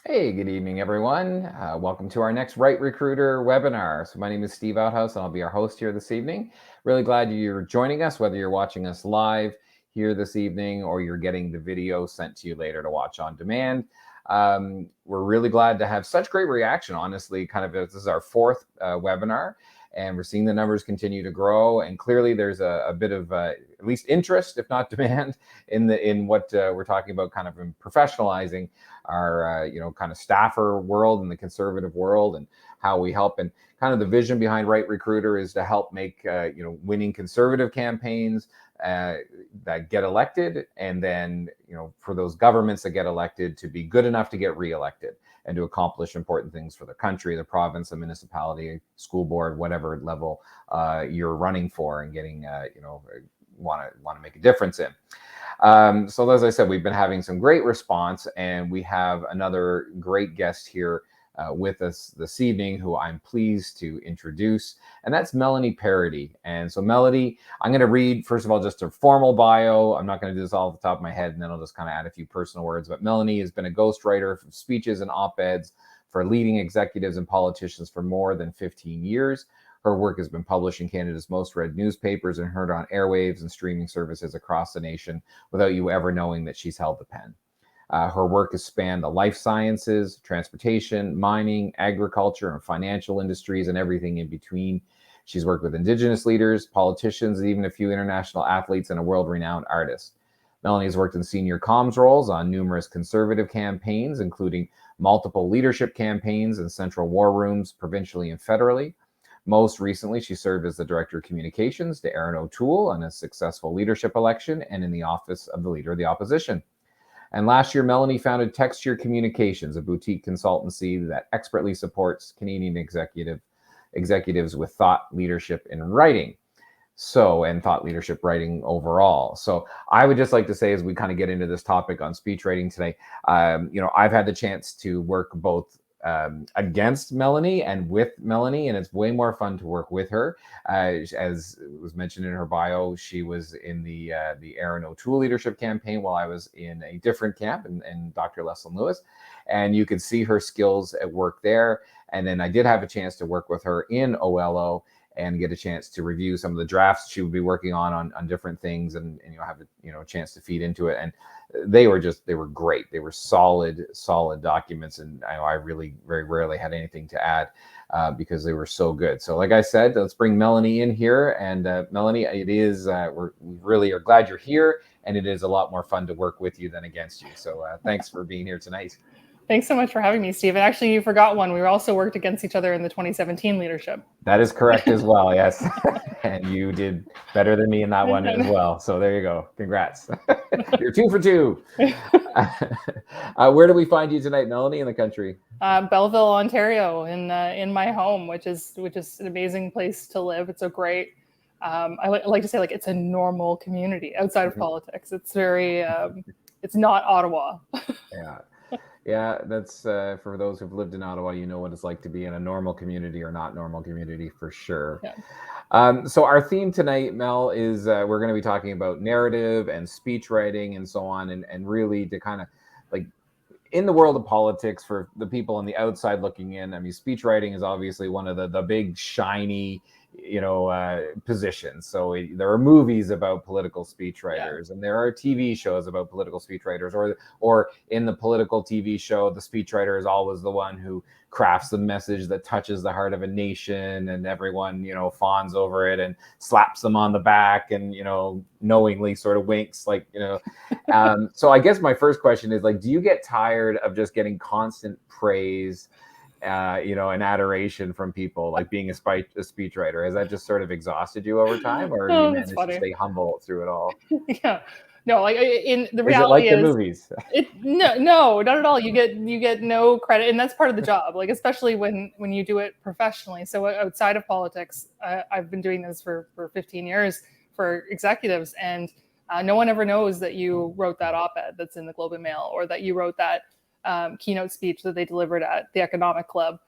Hey, good evening, everyone. Welcome to our next Right Recruiter webinar. So my name is Steve Outhouse, and I'll be our host here this evening. Really glad you're joining us, whether you're watching us live here this evening or you're getting the video sent to you later to watch on demand. We're really glad to have such great reaction, honestly. This is our fourth webinar, and we're seeing the numbers continue to grow. And clearly there's a bit of at least interest, if not demand, in what we're talking about, kind of in professionalizing our kind of staffer world and the conservative world, and how we help. And kind of the vision behind Right Recruiter is to help make winning conservative campaigns that get elected, and then for those governments that get elected to be good enough to get reelected and to accomplish important things for the country, the province, the municipality, school board, whatever level you're running for and getting want to make a difference in. So as I said, we've been having some great response, and we have another great guest here with us this evening who I'm pleased to introduce, and that's Melanie Paradis. And so Melanie, I'm going to read, first of all, just a formal bio. I'm not going to do this all off the top of my head, and then I'll just kind of add a few personal words. But Melanie has been a ghostwriter for speeches and op-eds for leading executives and politicians for more than 15 years. Her work has been published in Canada's most read newspapers and heard on airwaves and streaming services across the nation without you ever knowing that she's held the pen. Her work has spanned the life sciences, transportation, mining, agriculture, and financial industries, and everything in between. She's worked with Indigenous leaders, politicians, and even a few international athletes and a world-renowned artist. Melanie has worked in senior comms roles on numerous conservative campaigns, including multiple leadership campaigns in central war rooms, provincially and federally. Most recently, she served as the Director of Communications to Erin O'Toole in a successful leadership election and in the office of the Leader of the Opposition. And last year, Melanie founded Texture Communications, a boutique consultancy that expertly supports Canadian executives with thought leadership in writing. And thought leadership writing overall. So I would just like to say, as we kind of get into this topic on speech writing today, I've had the chance to work both against Melanie and with Melanie, and it's way more fun to work with her. As was mentioned in her bio, she was in the Erin O'Toole leadership campaign while I was in a different camp, and Dr. Leslyn Lewis, and you could see her skills at work there. And then I did have a chance to work with her in OLO and get a chance to review some of the drafts she would be working on different things, and have a chance to feed into it. And they were great. They were solid documents, and I really very rarely had anything to add because they were so good. So like I said, let's bring Melanie in here. And Melanie, it is we really are glad you're here, and it is a lot more fun to work with you than against you. So thanks for being here tonight. Thanks so much for having me, Steve. And actually, you forgot one. We also worked against each other in the 2017 leadership. That is correct as well, yes. And you did better than me in that one as well. So there you go. Congrats. You're 2 for 2. Where do we find you tonight, Melanie, in the country? Belleville, Ontario, in my home, which is an amazing place to live. It's so great. I like to say, like, it's a normal community outside of politics. It's very, it's not Ottawa. Yeah. Yeah, that's for those who've lived in Ottawa, you know what it's like to be in a normal community or not normal community for sure. Yeah. So our theme tonight, Mel, is we're going to be talking about narrative and speech writing and so on, and really to kind of like in the world of politics, for the people on the outside looking in. I mean, speech writing is obviously one of the big shiny positions. So there are movies about political speechwriters, and there are TV shows about political speechwriters, or in the political TV show, the speechwriter is always the one who crafts the message that touches the heart of a nation, and everyone fawns over it and slaps them on the back and knowingly sort of winks, like so I guess my first question is, like, do you get tired of just getting constant praise and adoration from people, like being a speechwriter? Has that just sort of exhausted you over time, or you managed to stay humble through it all? Yeah, no, like in the reality is it like the movies? No, not at all. You get no credit, and that's part of the job. Like, especially when you do it professionally. So outside of politics, I've been doing this for 15 years for executives, and no one ever knows that you wrote that op-ed that's in the Globe and Mail, or that you wrote that keynote speech that they delivered at the Economic Club.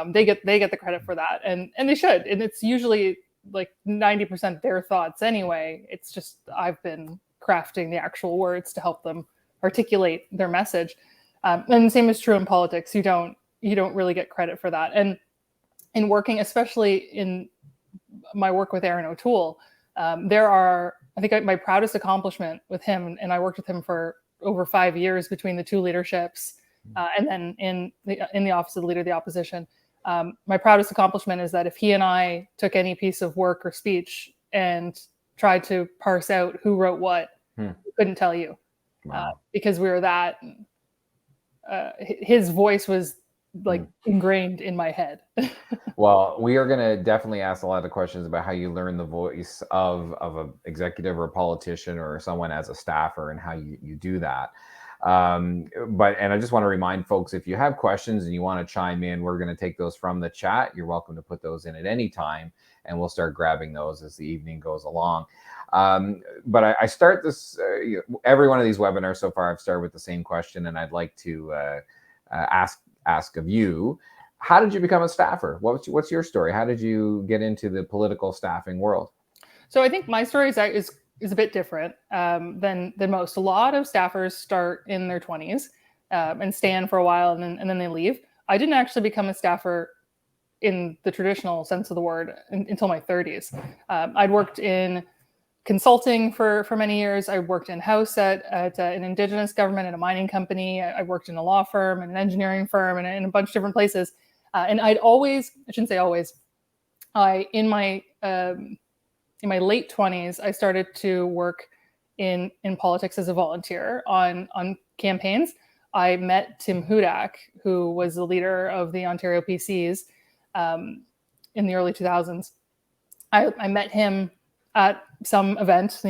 They get the credit for that, and they should. And it's usually like 90% their thoughts anyway. It's just I've been crafting the actual words to help them articulate their message. And the same is true in politics. You don't really get credit for that. And in working, especially in my work with Aaron O'Toole, there are, I think my proudest accomplishment with him, and I worked with him for over 5 years between the two leaderships, and then in the office of the Leader of the Opposition. My proudest accomplishment is that if he and I took any piece of work or speech and tried to parse out who wrote what, we couldn't tell you. Wow. Because we were that, his voice was like ingrained in my head. Well, we are going to definitely ask a lot of questions about how you learn the voice of an executive or a politician or someone as a staffer and how you do that. And I just want to remind folks, if you have questions and you want to chime in, we're going to take those from the chat. You're welcome to put those in at any time, and we'll start grabbing those as the evening goes along. But I start this, every one of these webinars so far, I've started with the same question, and I'd like to ask of you, how did you become a staffer? What's your story? How did you get into the political staffing world? So I think my story is a bit different than most. A lot of staffers start in their 20s and stay in for a while, and then they leave. I didn't actually become a staffer in the traditional sense of the word until my 30s. I'd worked in consulting for many years. I worked in-house at an Indigenous government and a mining company. I worked in a law firm and an engineering firm and in a bunch of different places. And I shouldn't say always, in my late 20s, I started to work in politics as a volunteer on campaigns. I met Tim Hudak, who was the leader of the Ontario PCs in the early 2000s. I met him at some event, I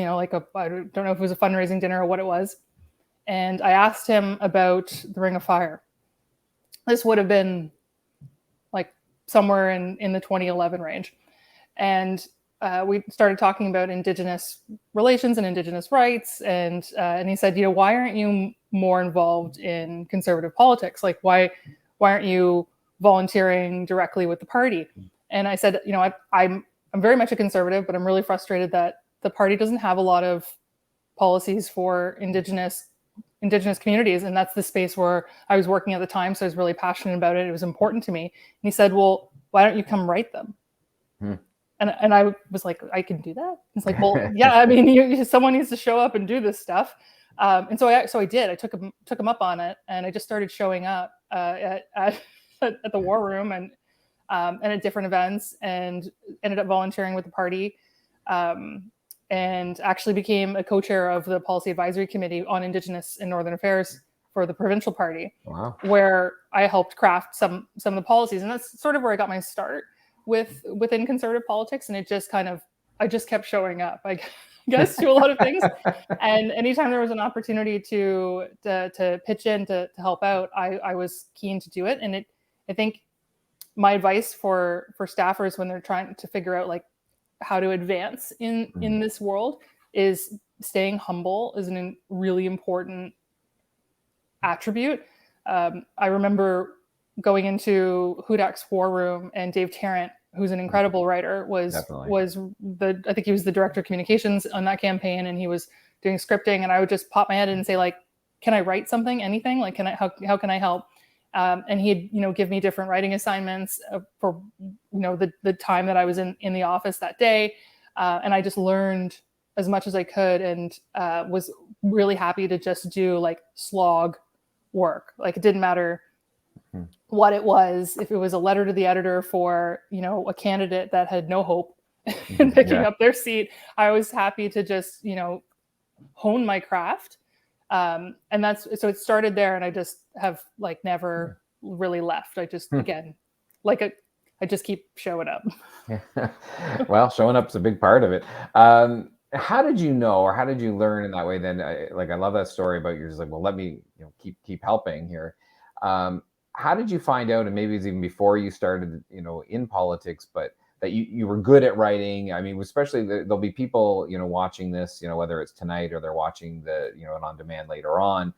don't know if it was a fundraising dinner or what it was. And I asked him about the Ring of Fire. This would have been like somewhere in the 2011 range. And we started talking about Indigenous relations and Indigenous rights. And he said, why aren't you more involved in conservative politics? Like, why aren't you volunteering directly with the party? And I said, I'm very much a conservative, but I'm really frustrated that the party doesn't have a lot of policies for Indigenous communities. And that's the space where I was working at the time. So I was really passionate about it. It was important to me. And he said, well, why don't you come write them? And I was like, I can do that? He's like, well, yeah, I mean, someone needs to show up and do this stuff. And so I did. I took him up on it, and I just started showing up at the War Room and at different events, and ended up volunteering with the party, and actually became a co-chair of the Policy Advisory Committee on Indigenous and Northern Affairs for the provincial party. Wow. Where I helped craft some of the policies. And that's sort of where I got my start within conservative politics. And it just I just kept showing up, I guess, to a lot of things. And anytime there was an opportunity to pitch in to help out, I was keen to do it. And I think my advice for staffers when they're trying to figure out like how to advance in this world is staying humble is a really important attribute. I remember going into Hudak's War Room, and Dave Tarrant, who's an incredible writer, I think he was the director of communications on that campaign, and he was doing scripting. And I would just pop my head in and say, like, can I write something, anything? Like, how can I help? And he'd, give me different writing assignments for, the time that I was in the office that day. And I just learned as much as I could, and was really happy to just do like slog work. Like, it didn't matter what it was. If it was a letter to the editor for, a candidate that had no hope in picking up their seat, I was happy to just, hone my craft. And so it started there, and I just have like never really left. I just, again, I just keep showing up. Well, showing up's a big part of it. How did you know, or how did you learn in that way? Then, I love that story about you're just like, well, let me, keep helping here. How did you find out, and maybe it's even before you started, in politics, but that you were good at writing? I mean, especially there'll be people, watching this, whether it's tonight or they're watching it on demand later on.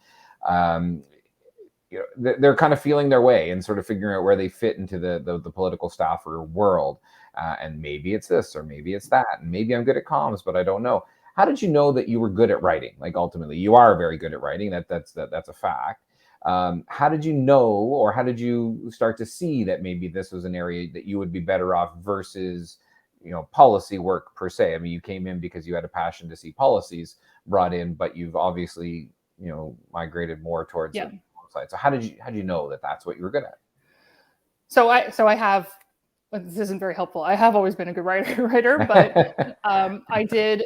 They're kind of feeling their way and sort of figuring out where they fit into the political staffer world. And maybe it's this, or maybe it's that, and maybe I'm good at comms, but I don't know. How did you know that you were good at writing? Like, ultimately, you are very good at writing. That's a fact. How did you know, or how did you start to see that maybe this was an area that you would be better off versus, policy work per se? I mean, you came in because you had a passion to see policies brought in, but you've obviously, migrated more towards Yeah. the side. So how did you know that that's what you were good at? So I have, this isn't very helpful. I have always been a good writer, but I did,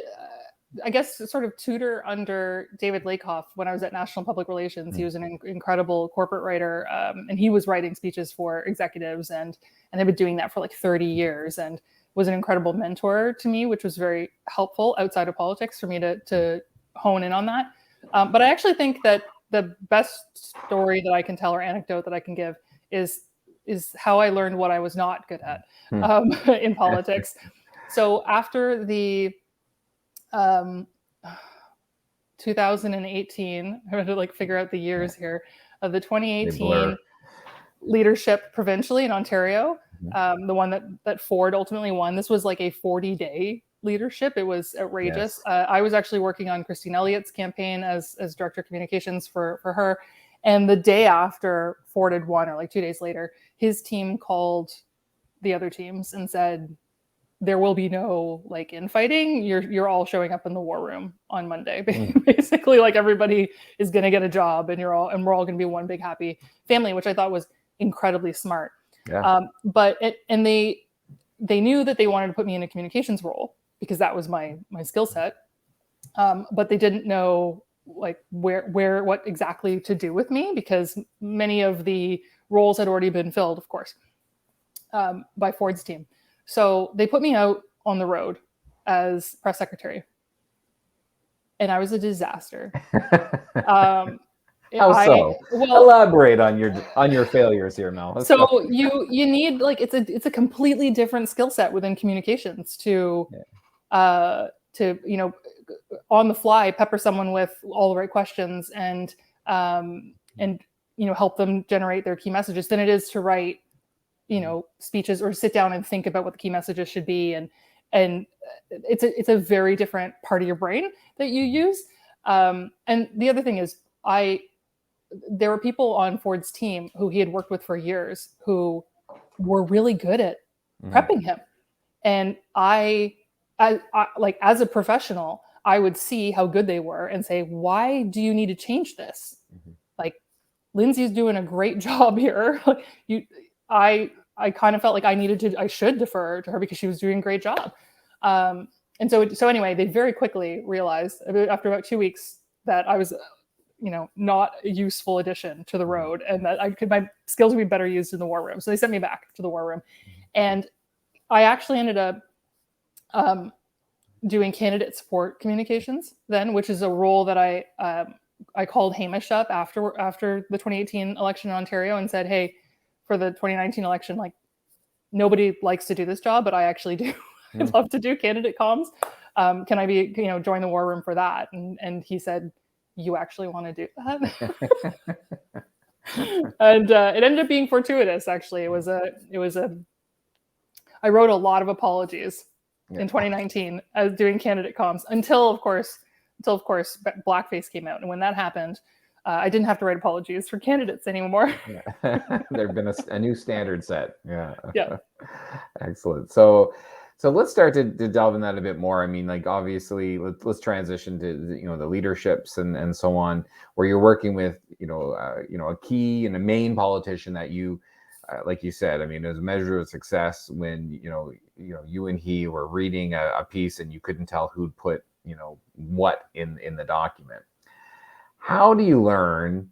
I guess, sort of tutor under David Lakoff when I was at National Public Relations. He was an incredible corporate writer, and he was writing speeches for executives, and had been doing that for like 30 years, and was an incredible mentor to me, which was very helpful outside of politics for me to hone in on that. But I actually think that the best story that I can tell, or anecdote that I can give, is how I learned what I was not good at in politics. So after the 2018, I had to like figure out the years here, of the 2018 leadership provincially in Ontario, the one that Ford ultimately won. This was like a 40-day leadership. It was outrageous. Yes. I was actually working on Christine Elliott's campaign as director of communications for her. And the day after Ford had won, or like 2 days later, his team called the other teams and said, there will be no like infighting. You're all showing up in the war room on Monday. Basically, like everybody is going to get a job, and we're all going to be one big happy family, which I thought was incredibly smart. Yeah. And they knew that they wanted to put me in a communications role because that was my skill set. But they didn't know like what exactly to do with me, because many of the roles had already been filled, of course, by Ford's team. So they put me out on the road as press secretary, and I was a disaster. How so? Well, elaborate on your failures here, Mel. So you need, like, it's a completely different skill set within communications to on the fly pepper someone with all the right questions and help them generate their key messages than it is to write speeches or sit down and think about what the key messages should be, and it's a very different part of your brain that you use. And the other thing is, there were people on Ford's team who he had worked with for years who were really good at prepping him, and I like, as a professional, I would see how good they were and say, why do you need to change this? Like, Lindsay's doing a great job here. I kind of felt like I should defer to her because she was doing a great job. And so anyway, they very quickly realized after about 2 weeks that I was, not a useful addition to the road, and that my skills would be better used in the war room. So they sent me back to the war room, and I actually ended up doing candidate support communications then, which is a role that I called Hamish up after the 2018 election in Ontario and said, hey, for the 2019 election, like, nobody likes to do this job, but I actually do. I'd love to do candidate comms. Can I be, join the war room for that? And he said, you actually want to do that? And it ended up being fortuitous. Actually, I wrote a lot of apologies in 2019 as doing candidate comms until of course blackface came out. And when that happened, I didn't have to write apologies for candidates anymore. There'd been a new standard set. Yeah. Excellent. So let's start to delve in that a bit more. I mean, like, obviously, let's transition to the leaderships and so on, where you're working with a key and a main politician that you, like you said, I mean, it was a measure of success when you and he were reading a piece and you couldn't tell who'd put what in the document. How do you learn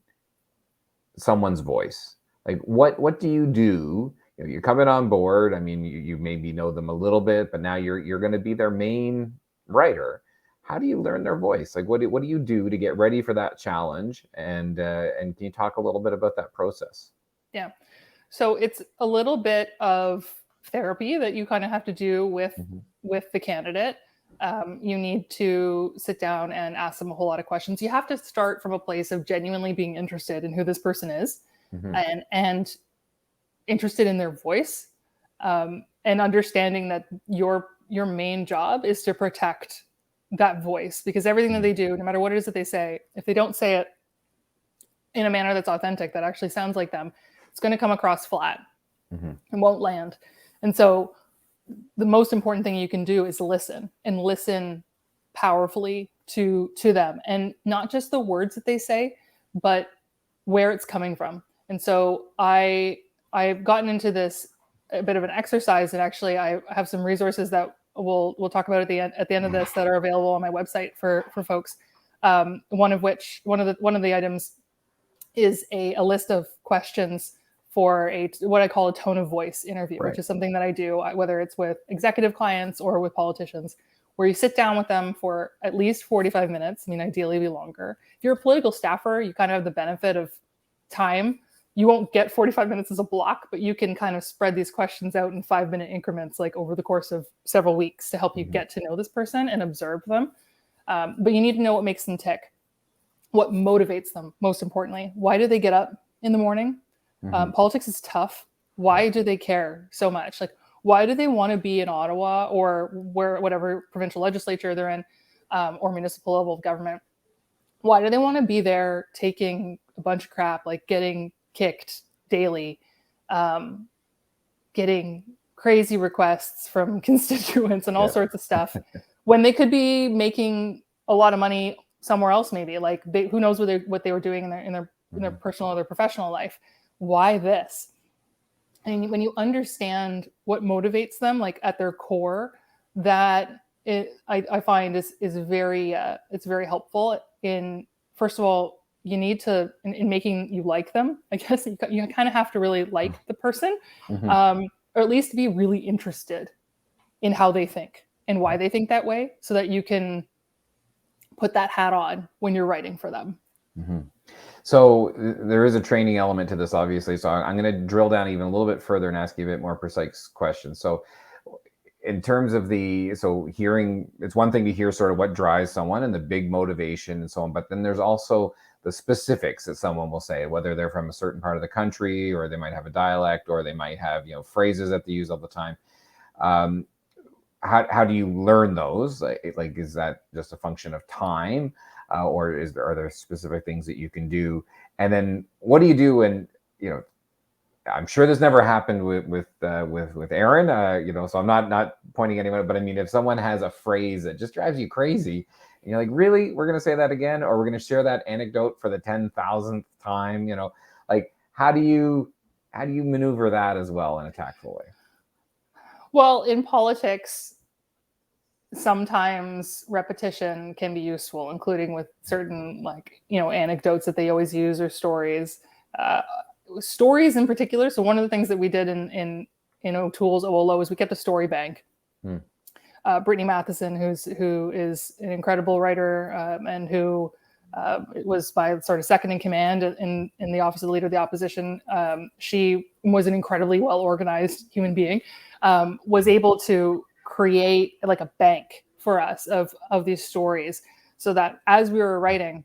someone's voice? Like, what do you do? You're coming on board. I mean, you maybe know them a little bit, but now you're going to be their main writer. How do you learn their voice? Like, what do you do to get ready for that challenge? And can you talk a little bit about that process? Yeah. So it's a little bit of therapy that you kind of have to do with the candidate. You need to sit down and ask them a whole lot of questions. You have to start from a place of genuinely being interested in who this person is, and interested in their voice, and understanding that your main job is to protect that voice, because everything that they do, no matter what it is that they say, if they don't say it in a manner that's authentic, that actually sounds like them, it's going to come across flat Mm-hmm. and won't land. And so the most important thing you can do is listen, and listen powerfully to them, and not just the words that they say, but where it's coming from. And so I've gotten into this a bit of an exercise, and actually I have some resources that we'll talk about at the end of this that are available on my website for folks. One of the items is a list of questions for what I call a tone of voice interview, Right. which is something that I do, whether it's with executive clients or with politicians, where you sit down with them for at least 45 minutes. I mean, ideally be longer. If you're a political staffer, you kind of have the benefit of time. You won't get 45 minutes as a block, but you can kind of spread these questions out in 5-minute increments, like over the course of several weeks, to help you get to know this person and observe them. But you need to know what makes them tick, what motivates them, most importantly. Why do they get up in the morning? Politics is tough. Why do they care so much? Like, why do they want to be in Ottawa or whatever provincial legislature they're in, or municipal level of government? Why do they want to be there taking a bunch of crap, like getting kicked daily, getting crazy requests from constituents and all sorts of stuff, when they could be making a lot of money somewhere else? Maybe, like, who knows what they were doing in their personal or their professional life. Why this? And when you understand what motivates them, like at their core, that I find is very it's very helpful in, first of all, you need to, in making you like them, I guess you kind of have to really like the person, or at least be really interested in how they think and why they think that way, so that you can put that hat on when you're writing for them. Mm-hmm. So there is a training element to this, obviously. So I'm going to drill down even a little bit further and ask you a bit more precise questions. So in terms of hearing, it's one thing to hear sort of what drives someone and the big motivation and so on, but then there's also the specifics that someone will say, whether they're from a certain part of the country, or they might have a dialect, or they might have, phrases that they use all the time. How do you learn those? Like, is that just a function of time? Or are there specific things that you can do? And then what do you do when, I'm sure this never happened with Aaron, so I'm not pointing anyone, but I mean, if someone has a phrase that just drives you crazy, and you're like, really, we're going to say that again, or we're going to share that anecdote for the 10,000th time, like, how do you maneuver that as well in a tactful way? Well, in politics, sometimes repetition can be useful, including with certain, like, anecdotes that they always use, or stories. Stories in particular. So one of the things that we did in O'Toole's OLO is we kept a story bank. Brittany Matheson, who is an incredible writer, and who was my sort of second in command in the office of the Leader of the Opposition. She was an incredibly well-organized human being, was able to create like a bank for us of these stories, so that as we were writing,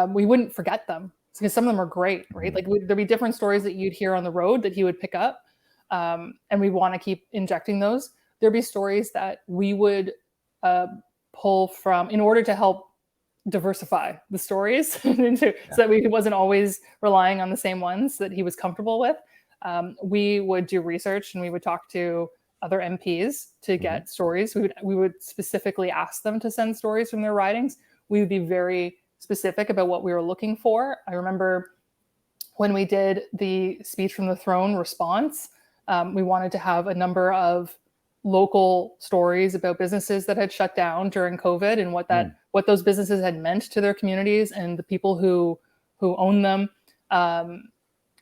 we wouldn't forget them, because some of them are great, right? Like, there'd be different stories that you'd hear on the road that he would pick up, and we want to keep injecting those. There'd be stories that we would pull from in order to help diversify the stories so that he wasn't always relying on the same ones that he was comfortable with. We would do research, and we would talk to other MPs to get stories. We would specifically ask them to send stories from their ridings. We would be very specific about what we were looking for. I remember when we did the speech from the throne response, we wanted to have a number of local stories about businesses that had shut down during COVID, and what those businesses had meant to their communities and the people who own them,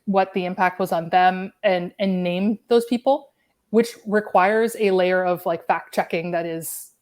what the impact was on them, and name those people, which requires a layer of, like, fact checking. That is,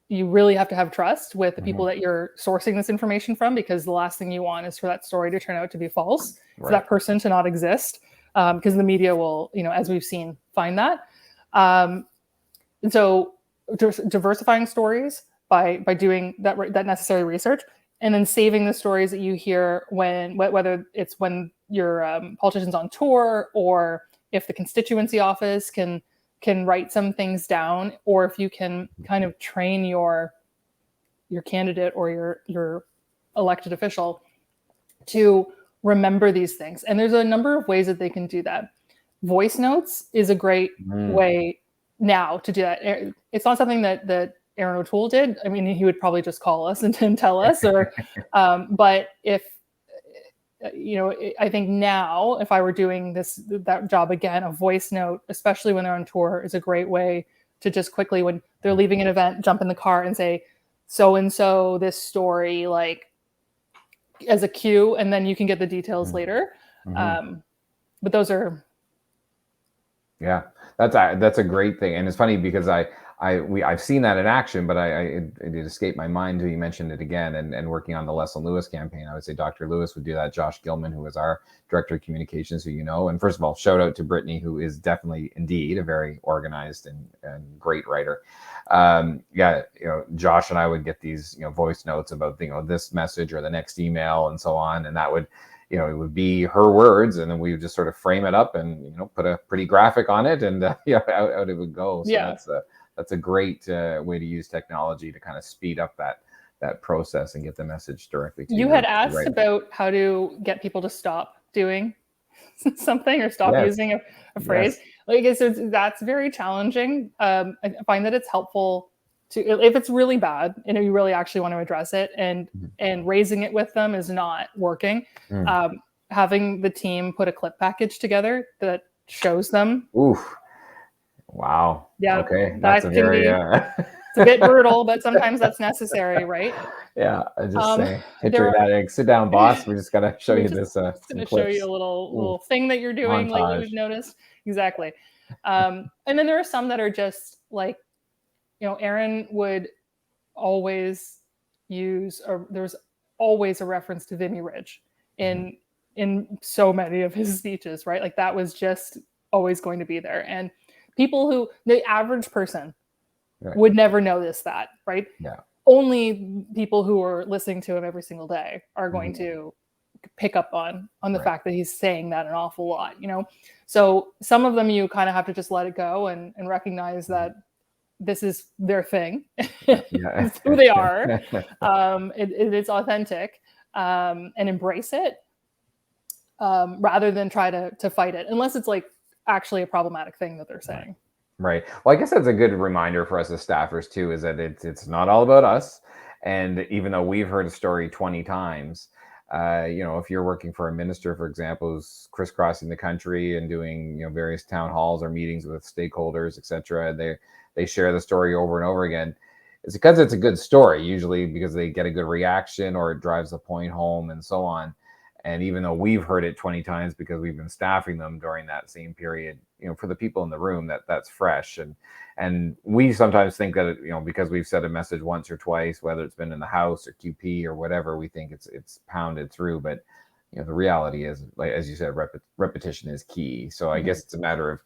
you really have to have trust with the people that you're sourcing this information from, because the last thing you want is for that story to turn out to be false, for that person to not exist, because the media will, as we've seen, find that. And so diversifying stories by doing that necessary research, and then saving the stories that you hear whether it's when your politician's on tour, or if the constituency office can write some things down, or if you can kind of train your candidate or your elected official to remember these things. And there's a number of ways that they can do that. Voice notes is a great way now to do that. It's not something that Aaron O'Toole did. I mean, he would probably just call us and tell us, or but if I think now if I were doing that job again, a voice note, especially when they're on tour, is a great way to just quickly, when they're leaving an event, jump in the car and say, so and so, this story, like, as a cue, and then you can get the details later. But those are, yeah, that's a great thing. And it's funny because I've seen that in action, but it escaped my mind until you mentioned it again. And working on the Leslie Lewis campaign, I would say Dr. Lewis would do that. Josh Gilman, who was our director of communications, who and first of all, shout out to Brittany, who is definitely indeed a very organized and great writer. Josh and I would get these voice notes about this message or the next email and so on, and that would it would be her words, and then we would just sort of frame it up and put a pretty graphic on it, and out it would go. So that's a great way to use technology to kind of speed up that process and get the message directly to you. You had asked about how to get people to stop doing something or stop using a phrase. Yes. Like, that's very challenging. I find that it's helpful if it's really bad and you really actually want to address it, and raising it with them is not working. Having the team put a clip package together that shows them. Oof. Wow. Yeah. Okay. That's it's a bit brutal, but sometimes that's necessary, right? Yeah. I just say, picture that. Like, sit down, boss. We just got to show you this. Going to show you a little thing that you're doing, montage. Like you've noticed. Exactly. And then there are some that are just like, Aaron would always use, there's always a reference to Vimy Ridge in so many of his speeches, right? Like that was just always going to be there. And the average person would never notice that, right? Yeah. Only people who are listening to him every single day are going to pick up on the fact that he's saying that an awful lot, So some of them you kind of have to just let it go and recognize that this is their thing. It's who they are. It's authentic, and embrace it rather than try to fight it, unless it's like actually a problematic thing that they're saying. Right. Well, I guess that's a good reminder for us as staffers too, is that it's not all about us. And even though we've heard a story 20 times, if you're working for a minister, for example, who's crisscrossing the country and doing various town halls or meetings with stakeholders, etc., they share the story over and over again. It's because it's a good story, usually because they get a good reaction or it drives the point home and so on. And even though we've heard it 20 times because we've been staffing them during that same period, for the people in the room, that's fresh. And we sometimes think that, because we've said a message once or twice, whether it's been in the House or QP or whatever, we think it's pounded through. But, the reality is, like, as you said, repetition is key. So I guess it's a matter of,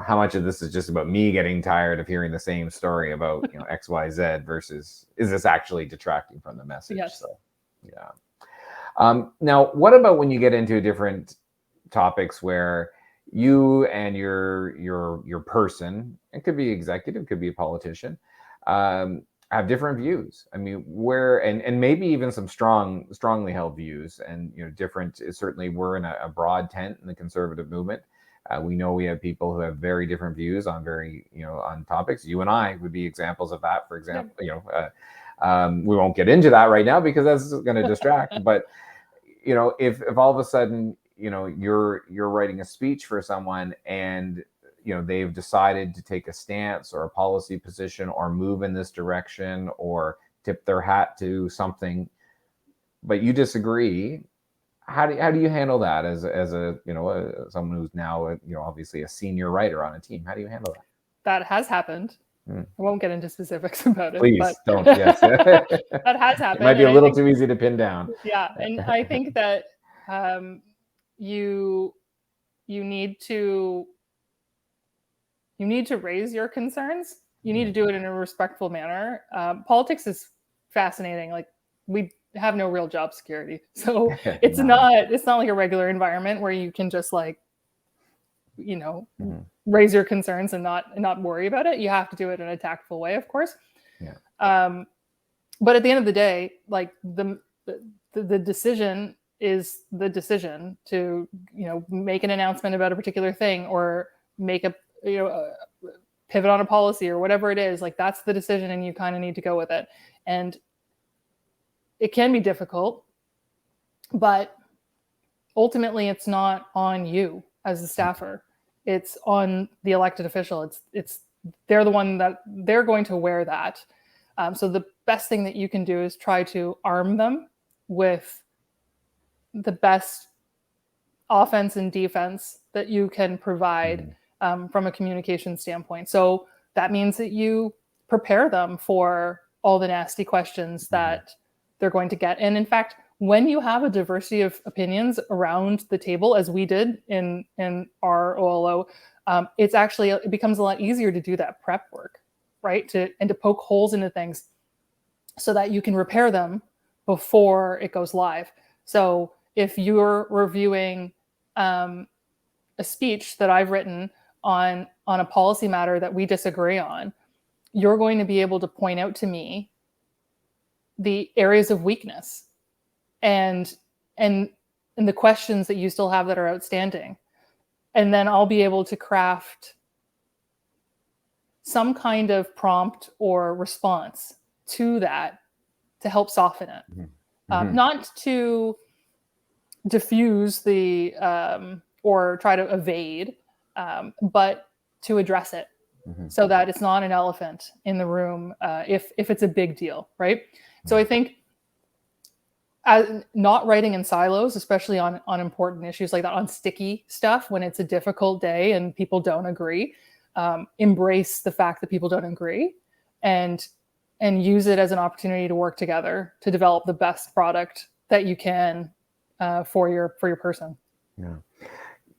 how much of this is just about me getting tired of hearing the same story about, X, Y, Z versus is this actually detracting from the message? Yes. So, yeah. Now, what about when you get into different topics where you and your person, it could be executive, could be a politician, have different views? I mean, and maybe even some strongly held views, and different. Certainly, we're in a broad tent in the conservative movement. We know we have people who have very different views on on topics. You and I would be examples of that. For example, we won't get into that right now because that's going to distract. But if all of a sudden you're writing a speech for someone and they've decided to take a stance or a policy position or move in this direction or tip their hat to something, but you disagree, how do you handle that as a someone who's now obviously a senior writer on a team? How do you handle that? That has happened. I won't get into specifics about it. Please don't. Yes. That has happened. It might be a little too easy to pin down. Yeah. And I think that you need to raise your concerns. You need to do it in a respectful manner. Politics is fascinating. Like, we have no real job security. So it's not like a regular environment where you can just like, raise your concerns and not worry about it. You have to do it in a tactful way, of course. Yeah. But at the end of the day, like the decision is the decision to, make an announcement about a particular thing, or make a pivot on a policy, or whatever it is. Like, that's the decision, and you kind of need to go with it. And it can be difficult, but ultimately it's not on you as a staffer. It's on the elected official. It's they're the one that they're going to wear that. So the best thing that you can do is try to arm them with the best offense and defense that you can provide from a communication standpoint. So that means that you prepare them for all the nasty questions that they're going to get. And in fact, when you have a diversity of opinions around the table, as we did in our OLO, it becomes a lot easier to do that prep work, right? And to poke holes into things so that you can repair them before it goes live. So if you're reviewing a speech that I've written on a policy matter that we disagree on, you're going to be able to point out to me the areas of weakness and the questions that you still have that are outstanding. And then I'll be able to craft some kind of prompt or response to that to help soften it. Not to diffuse the or try to evade, but to address it so that it's not an elephant in the room if it's a big deal, right? So I think not writing in silos, especially on important issues like that, on sticky stuff when it's a difficult day and people don't agree, embrace the fact that people don't agree, and use it as an opportunity to work together to develop the best product that you can for your person. Yeah.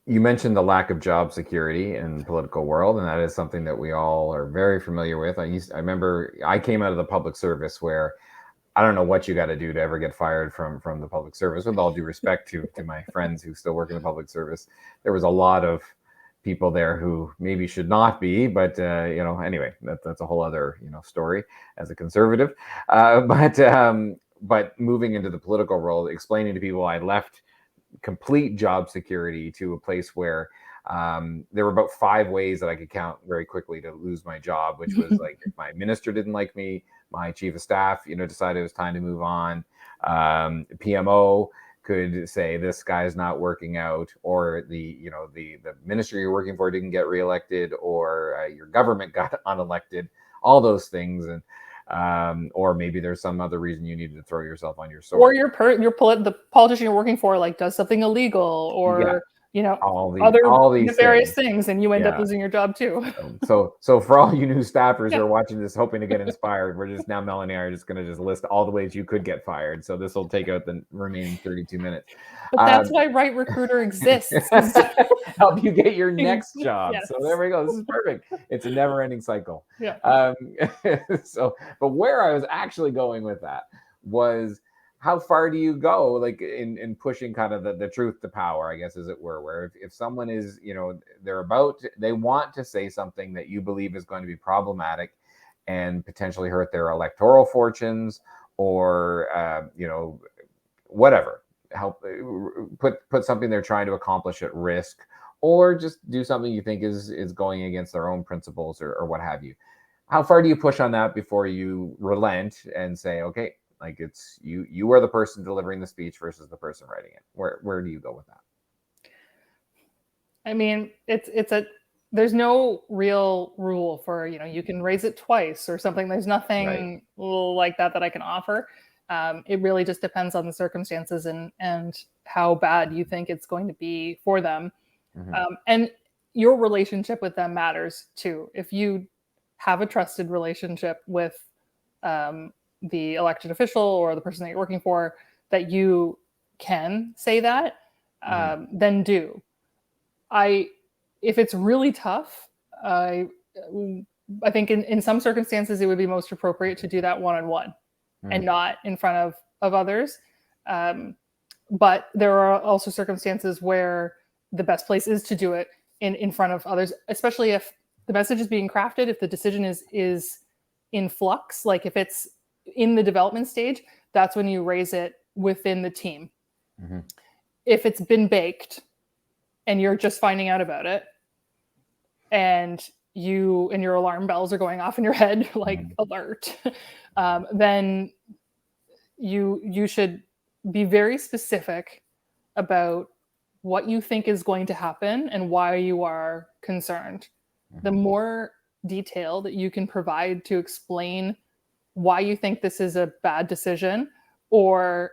You mentioned the lack of job security in the political world, and that is something that we all are very familiar with. I remember I came out of the public service, where I don't know what you got to do to ever get fired from the public service. With all due respect to my friends who still work in the public service, there was a lot of people there who maybe should not be, but anyway, that's a whole other story as a conservative. But moving into the political world, explaining to people I left complete job security to a place where there were about 5 ways that I could count very quickly to lose my job, which was like if my minister didn't like me, my chief of staff, decided it was time to move on. PMO could say this guy's not working out, or the ministry you're working for didn't get reelected, or your government got unelected. All those things, and or maybe there's some other reason you needed to throw yourself on your sword, or the politician you're working for does something illegal, or all these nefarious things, and you end up losing your job too. So for all you new staffers who are watching this, hoping to get inspired, we're just now, Melanie and I are just going to list all the ways you could get fired. So this will take out the remaining 32 minutes. But that's why Right Recruiter exists. Help you get your next job. Yes. So there we go. This is perfect. It's a never-ending cycle. Yeah. But where I was actually going with that was, how far do you go, like in pushing kind of the truth to power, I guess, as it were, where if someone is, they want to say something that you believe is going to be problematic and potentially hurt their electoral fortunes, or, whatever, help put something they're trying to accomplish at risk, or just do something you think is going against their own principles, or what have you. How far do you push on that before you relent and say, okay, like it's you are the person delivering the speech versus the person writing it? Where do you go with that? I mean, there's no real rule for, you can raise it twice or something. There's nothing like that I can offer. It really just depends on the circumstances and how bad you think it's going to be for them. And your relationship with them matters too. If you have a trusted relationship with the elected official or the person that you're working for, that you can say that, then do. If it's really tough, I think in some circumstances it would be most appropriate to do that one-on-one and not in front of others. But there are also circumstances where the best place is to do it in front of others, especially if the message is being crafted, if the decision is in flux, like if it's in the development stage, that's when you raise it within the team. Mm-hmm. If it's been baked and you're just finding out about it, and your alarm bells are going off in your head, like alert, then you should be very specific about what you think is going to happen and why you are concerned. The more detail that you can provide to explain why you think this is a bad decision, or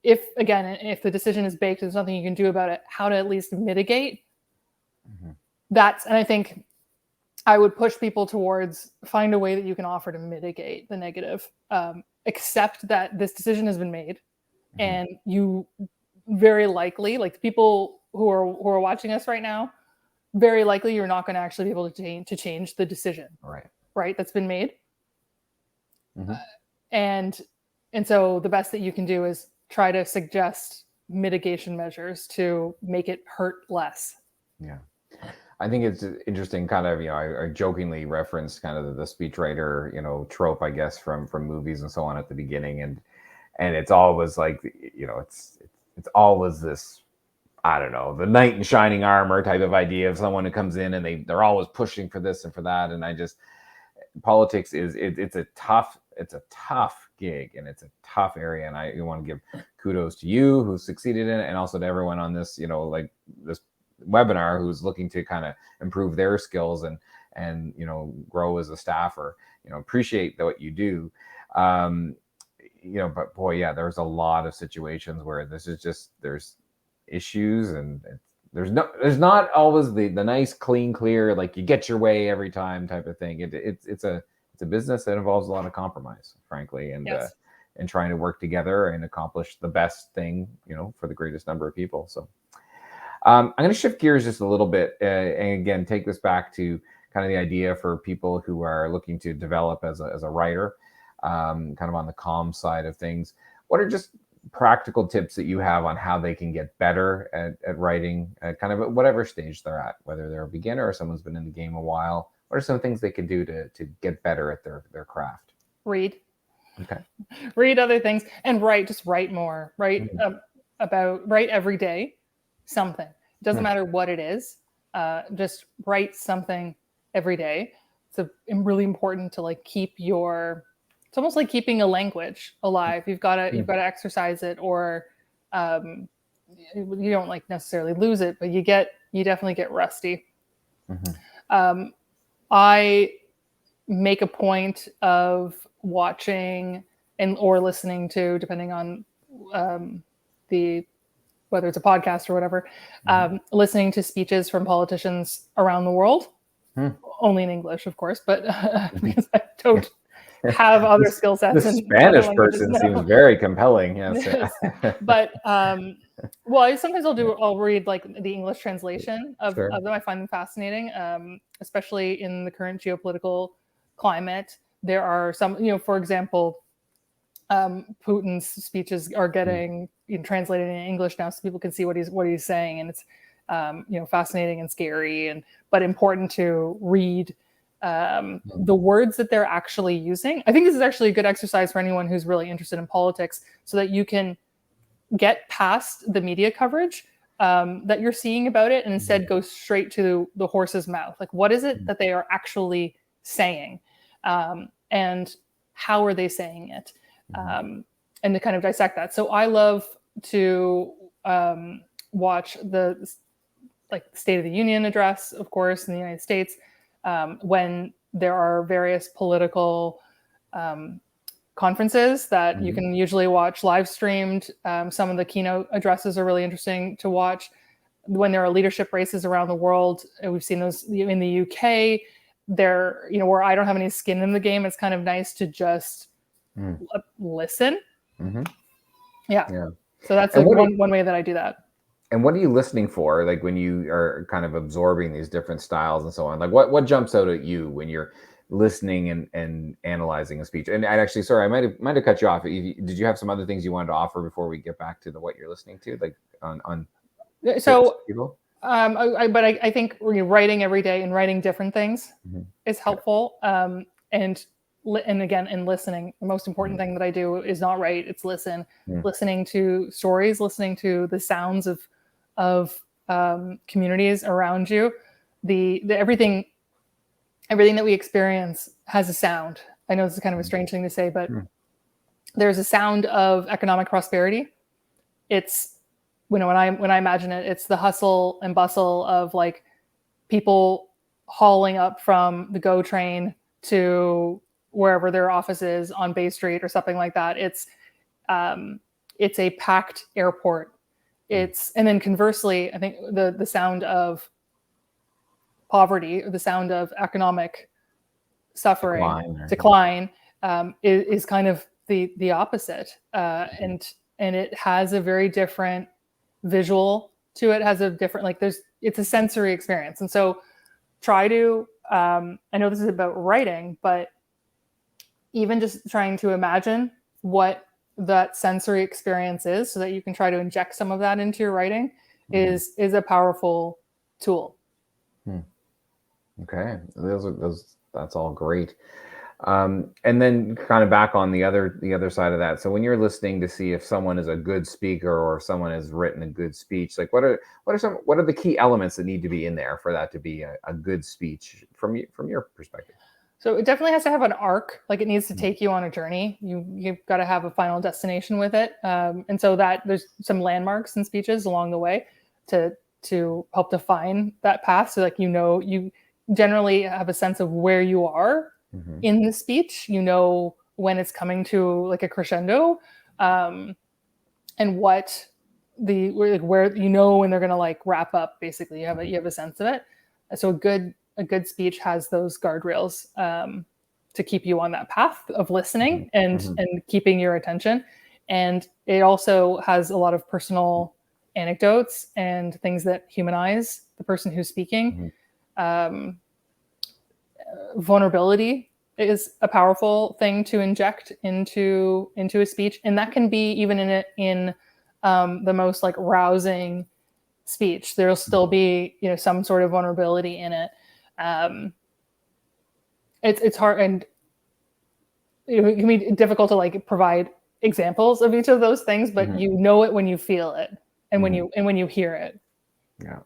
if the decision is baked, there's nothing you can do about it, how to at least mitigate. And I think I would push people towards find a way that you can offer to mitigate the negative. Accept that this decision has been made, and you very likely, like the people who are watching us right now, very likely you're not going to actually be able to change the decision, right? That's been made. And so the best that you can do is try to suggest mitigation measures to make it hurt less. Yeah. I think it's interesting, kind of, I jokingly referenced kind of the speechwriter, trope, I guess, from movies and so on at the beginning. And it's always like, it's always this, I don't know, the knight in shining armor type of idea of someone who comes in and they're always pushing for this and for that. And politics it's a tough gig, and it's a tough area. And I want to give kudos to you who succeeded in it, and also to everyone on this, like this webinar who's looking to kind of improve their skills and grow as a staffer. Appreciate what you do. But boy, yeah, there's a lot of situations where there's issues, and there's not always the nice, clean, clear, like you get your way every time type of thing. It's a business that involves a lot of compromise, frankly, and Yes. And trying to work together and accomplish the best thing, for the greatest number of people. So I'm going to shift gears just a little bit, and again, take this back to kind of the idea for people who are looking to develop as a writer, kind of on the comm side of things. What are just practical tips that you have on how they can get better at writing, kind of at whatever stage they're at, whether they're a beginner or someone's been in the game a while? What are some things they can do to get better at their craft? Read. Okay. Read other things and just write more. Write every day something. It doesn't matter what it is. Just write something every day. It's really important to keep it's almost like keeping a language alive. You've got to exercise it, or you don't necessarily lose it, but you definitely get rusty. I make a point of watching or listening to, depending on whether it's a podcast or whatever, listening to speeches from politicians around the world, only in English, of course, but because I don't have other skill sets. The Spanish person seems very compelling. Yes. But sometimes I'll read the English translation of them. I find them fascinating, especially in the current geopolitical climate. There are some, for example, Putin's speeches are getting translated in English now, so people can see what he's saying, and it's fascinating and scary, but important to read the words that they're actually using. I think this is actually a good exercise for anyone who's really interested in politics, so that you can get past the media coverage that you're seeing about it, and instead go straight to the horse's mouth. What is it that they are actually saying, and how are they saying it, and to kind of dissect that. So I love to watch the State of the Union address, of course, in the United States, when there are various political conferences that you can usually watch live streamed. Some of the keynote addresses are really interesting to watch. When there are leadership races around the world, we've seen those in the UK. There, where I don't have any skin in the game, it's kind of nice to just listen. Yeah. So that's one way that I do that. And what are you listening for? When you are kind of absorbing these different styles and so on, what jumps out at you when you're listening and analyzing a speech? And I actually, sorry, I might have cut you off. Did you have some other things you wanted to offer before we get back to what you're listening to, on so people? I think writing every day and writing different things is helpful. And and again, in listening, the most important thing that I do is not write, it's listen. Listening to stories, listening to the sounds of communities around you. The everything that we experience has a sound. I know this is kind of a strange thing to say, but there's a sound of economic prosperity. It's, when I imagine it, it's the hustle and bustle of like people hauling up from the GO train to wherever their office is on Bay Street or something like that. It's a packed airport. And then conversely, I think the sound of poverty, or the sound of economic suffering, decline is kind of the opposite. And it has a very different visual to it, has a different, like it's a sensory experience. And so try to, I know this is about writing, but even just trying to imagine what that sensory experience is so that you can try to inject some of that into your writing is a powerful tool. Okay. That's all great. And then kind of back on the other side of that. So when you're listening to see if someone is a good speaker or someone has written a good speech, like what are the key elements that need to be in there for that to be a good speech from your perspective? So it definitely has to have an arc. Like it needs to take you on a journey. You've got to have a final destination with it. And so that there's some landmarks and speeches along the way to help define that path. So like, you generally have a sense of where you are in the speech, when it's coming to like a crescendo, and what where when they're going to like wrap up, basically you have a sense of it. So a good speech has those guardrails to keep you on that path of listening and keeping your attention. And it also has a lot of personal anecdotes and things that humanize the person who's speaking. Vulnerability is a powerful thing to inject into a speech, and that can be even in the most like rousing speech. There'll still be some sort of vulnerability in it. It's hard, and it can be difficult to like provide examples of each of those things, but you know it when you feel it and when you hear it. Yeah.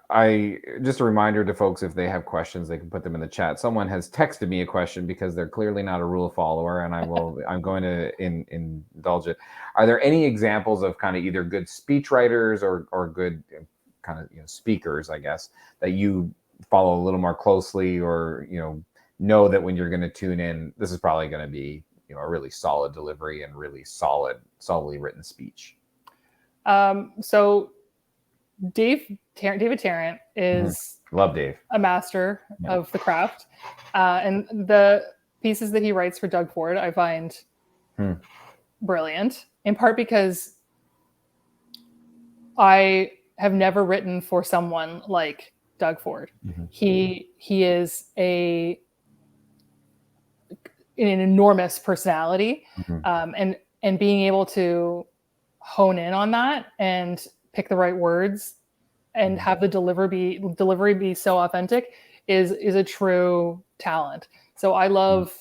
I just a reminder to folks, if they have questions, they can put them in the chat. Someone has texted me a question because they're clearly not a rule follower, and I'm going to indulge it. Are there any examples of kind of either good speech writers or good kind of speakers, I guess, that you follow a little more closely, or know that when you're going to tune in, this is probably going to be a really solid delivery and really solidly written speech? So David Tarrant is love Dave, a master of the craft, and the pieces that he writes for Doug Ford I find brilliant, in part because I have never written for someone like Doug Ford. He is an enormous personality, and being able to hone in on that and pick the right words and have the delivery be so authentic is a true talent. So I love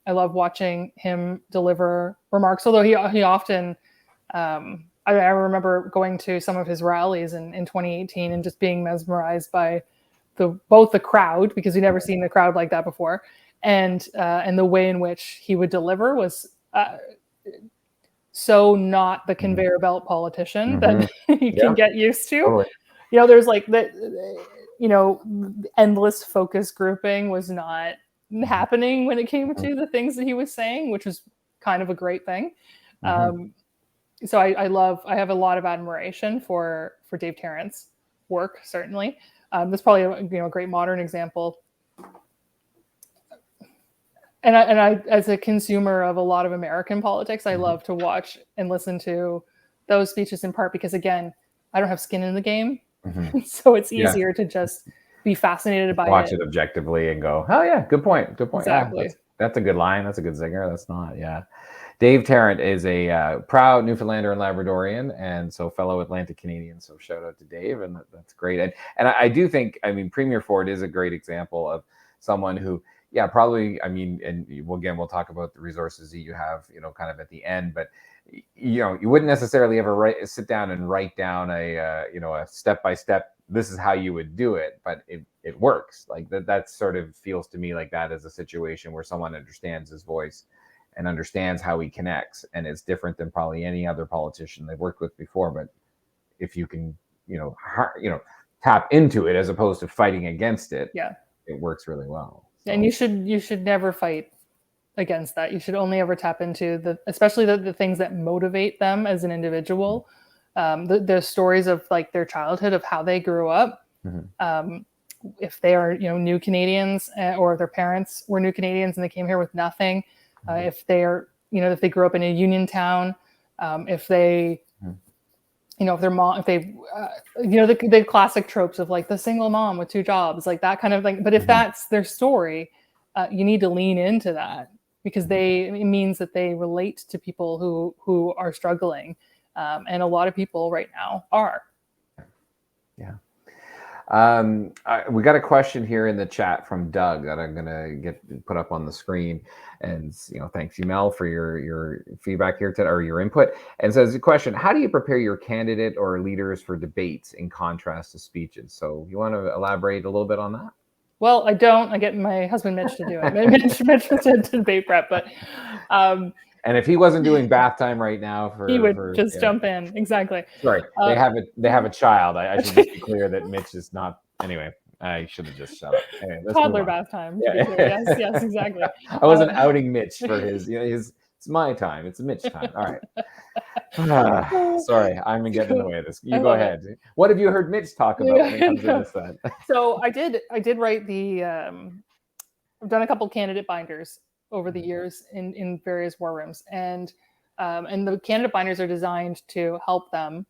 watching him deliver remarks, although he often I remember going to some of his rallies in 2018 and just being mesmerized by both the crowd, because we'd never seen a crowd like that before, and the way in which he would deliver was so not the conveyor belt politician that you can get used to. Totally. There's like endless focus grouping was not happening when it came to the things that he was saying, which was kind of a great thing. So I have a lot of admiration for Dave Tarrant's work, certainly. That's probably a great modern example. And I, as a consumer of a lot of American politics, I love to watch and listen to those speeches, in part because, again, I don't have skin in the game. So it's easier to just be fascinated by watch it objectively and go, oh yeah, good point. Exactly. Yeah, that's a good line. That's a good zinger. That's not. Yeah. Dave Tarrant is a proud Newfoundlander and Labradorian, and so fellow Atlantic Canadian. So shout out to Dave, and that's great. And I do think, Premier Ford is a great example of someone who Yeah, probably. I mean, and we'll talk about the resources that you have, kind of at the end. But you wouldn't necessarily ever sit down and write down a step by step. This is how you would do it, but it works. Like that sort of feels to me like that is a situation where someone understands his voice and understands how he connects, and it's different than probably any other politician they've worked with before. But if you can, tap into it as opposed to fighting against it, yeah, it works really well. So. And you should never fight against that. You should only ever tap into especially the things that motivate them as an individual. The stories of like their childhood, of how they grew up. Mm-hmm. If they are, new Canadians, or their parents were new Canadians and they came here with nothing. Mm-hmm. If they are, if they grew up in a union town, if they, if their mom, if they, the classic tropes of like the single mom with 2 jobs, like that kind of thing. But if that's their story, you need to lean into that, because it means that they relate to people who are struggling. And a lot of people right now are. Yeah. We got a question here in the chat from Doug that I'm gonna get put up on the screen, and thanks you, Mel, for your feedback here today, or your input. And says the question: how do you prepare your candidate or leaders for debates in contrast to speeches? So you want to elaborate a little bit on that? Well, I don't. I get my husband Mitch to do it. Mitch to debate prep, but. And if he wasn't doing bath time right now, he would just jump in. Exactly. Sorry, they have a child. I should just be clear that Mitch is not. Anyway, I should have just shut up. Anyway, toddler bath time. Yeah. Yes, exactly. I wasn't outing Mitch for his. It's my time. It's Mitch time. All right. Sorry, I'm getting in the way of this. You go ahead. What have you heard Mitch talk about when it comes to this then? So I did write I've done a couple candidate binders over the years in various war rooms, and the candidate binders are designed to help them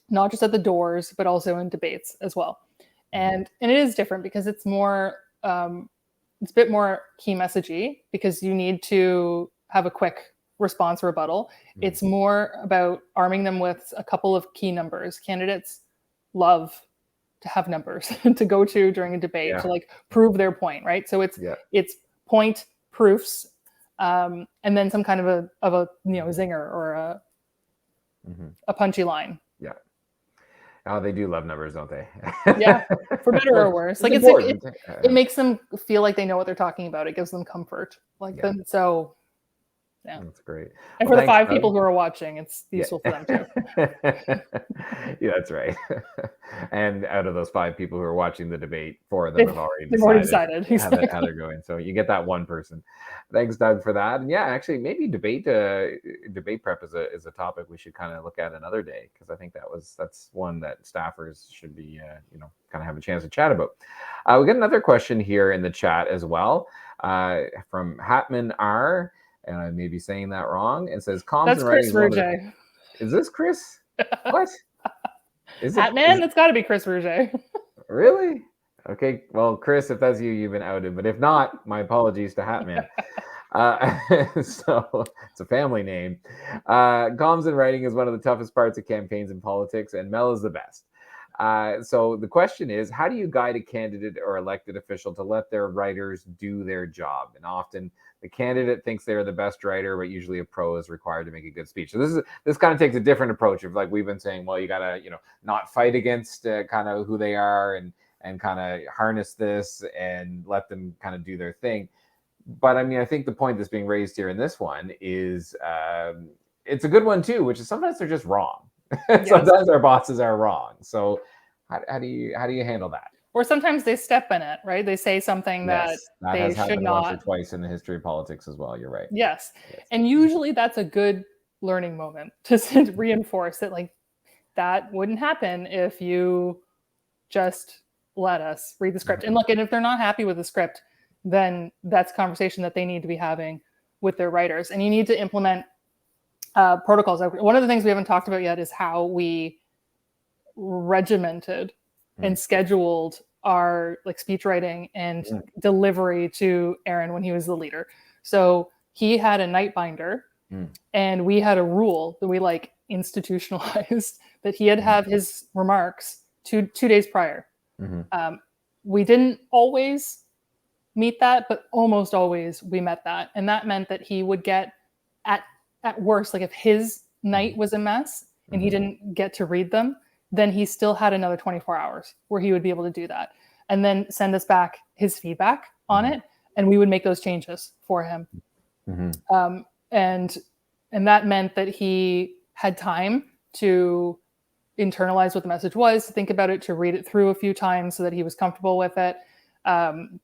not just at the doors but also in debates as well. And it is different because it's more it's a bit more key messagey, because you need to have a quick response rebuttal. It's more about arming them with a couple of key numbers. Candidates love to have numbers to go to during a debate to like prove their point, right? So it's point proofs, and then some kind of a zinger or a punchy line. Yeah. Oh, they do love numbers, don't they? Yeah, for better or worse. Like it makes them feel like they know what they're talking about. It gives them comfort. So. Yeah, that's great. And for the 5 people who are watching, it's useful for them too. Yeah, that's right. And out of those 5 people who are watching the debate, 4 of them have already decided exactly. how they're going. So you get that one person. Thanks, Doug, for that. And yeah, actually, maybe debate prep is a topic we should kind of look at another day, because I think that's one that staffers should be kind of have a chance to chat about. We got another question here in the chat as well, from Hatman R. And I may be saying that wrong. It says comms That's and writing. Chris Rouget. Is this Chris? What? Is it Hatman? That's got to be Chris Rouget. Really? Okay. Well, Chris, if that's you, you've been outed. But if not, my apologies to Hatman. So it's a family name. Comms and writing is one of the toughest parts of campaigns in politics, and Mel is the best. So the question is, how do you guide a candidate or elected official to let their writers do their job? And often the candidate thinks they're the best writer, but usually a pro is required to make a good speech. So this kind of takes a different approach of, like we've been saying, well, you gotta not fight against kind of who they are and kind of harness this and let them kind of do their thing. But I mean, I think the point that's being raised here in this one is it's a good one too, which is sometimes they're just wrong. Sometimes our bosses are wrong. So how do you handle that? Or sometimes they step in it, right? They say something that they has should not. Once or twice in the history of politics as well. You're right. Yes. And usually that's a good learning moment to reinforce that, like, that wouldn't happen if you just let us read the script. And look, and if they're not happy with the script, then that's a conversation that they need to be having with their writers. And you need to implement protocols. One of the things we haven't talked about yet is how we regimented and scheduled our speech writing and delivery to Aaron when he was the leader. So he had a night binder, and we had a rule that we institutionalized that he had to have his remarks two days prior. We didn't always meet that, but almost always we met that. And that meant that he would get at worst, like if his night was a mess and he didn't get to read them, then he still had another 24 hours where he would be able to do that and then send us back his feedback on it. And we would make those changes for him. And that meant that he had time to internalize what the message was, to think about it, to read it through a few times so that he was comfortable with it,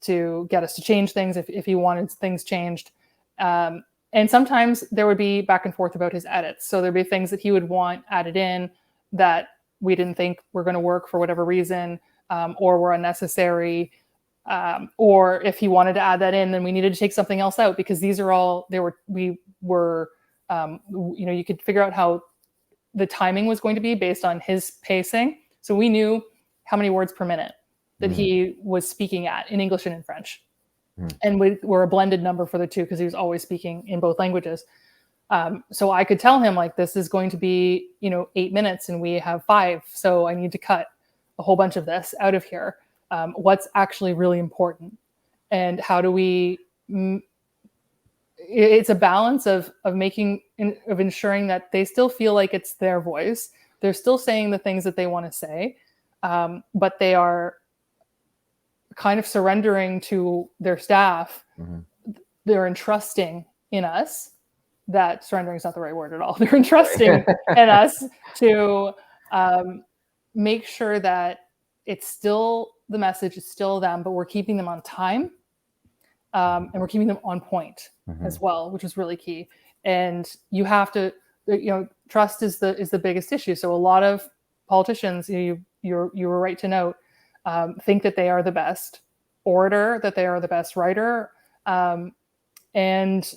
to get us to change things if he wanted things changed. And sometimes there would be back and forth about his edits. So there'd be things that he would want added in that we didn't think were going to work for whatever reason, or were unnecessary. Or if he wanted to add that in, then we needed to take something else out, because these are all, you could figure out how the timing was going to be based on his pacing. So we knew how many words per minute that he was speaking at in English and in French. And we were a blended number for the two because he was always speaking in both languages. So I could tell him, like, this is going to be, 8 minutes and we have 5. So I need to cut a whole bunch of this out of here. What's actually really important, and how do we, it's a balance of ensuring that they still feel like it's their voice. They're still saying the things that they want to say, but they are kind of surrendering to their staff. They're entrusting in us. That surrendering is not the right word at all. They're entrusting in us to make sure that it's still the message, it's still them, but we're keeping them on time, and we're keeping them on point as well, which is really key. And you have to, trust is the biggest issue. So a lot of politicians, you were right to note, think that they are the best orator, that they are the best writer, and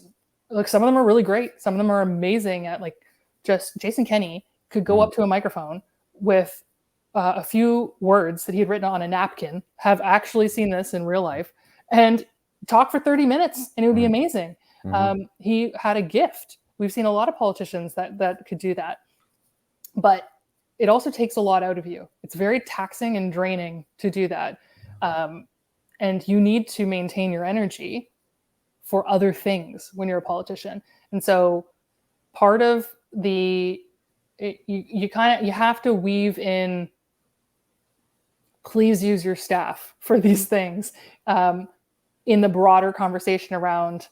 look, some of them are really great. Some of them are amazing at, like, just Jason Kenney could go up to a microphone with a few words that he had written on a napkin, have actually seen this in real life, and talk for 30 minutes, and it would be amazing. He had a gift. We've seen a lot of politicians that could do that, but it also takes a lot out of you. It's very taxing and draining to do that. And you need to maintain your energy for other things when you're a politician. And so part of you have to weave in, please use your staff for these things, in the broader conversation around,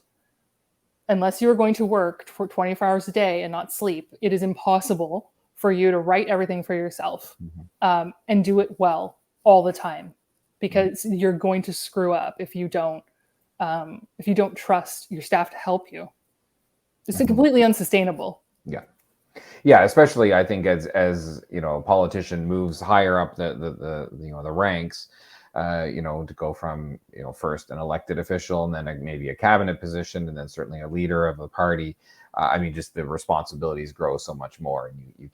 unless you are going to work for 24 hours a day and not sleep, it is impossible for you to write everything for yourself, and do it well all the time, because you're going to screw up if you don't trust your staff to help you. It's completely unsustainable. Yeah, especially I think as a politician moves higher up the ranks, to go from first an elected official, and then maybe a cabinet position, and then certainly a leader of a party. Just the responsibilities grow so much more, and you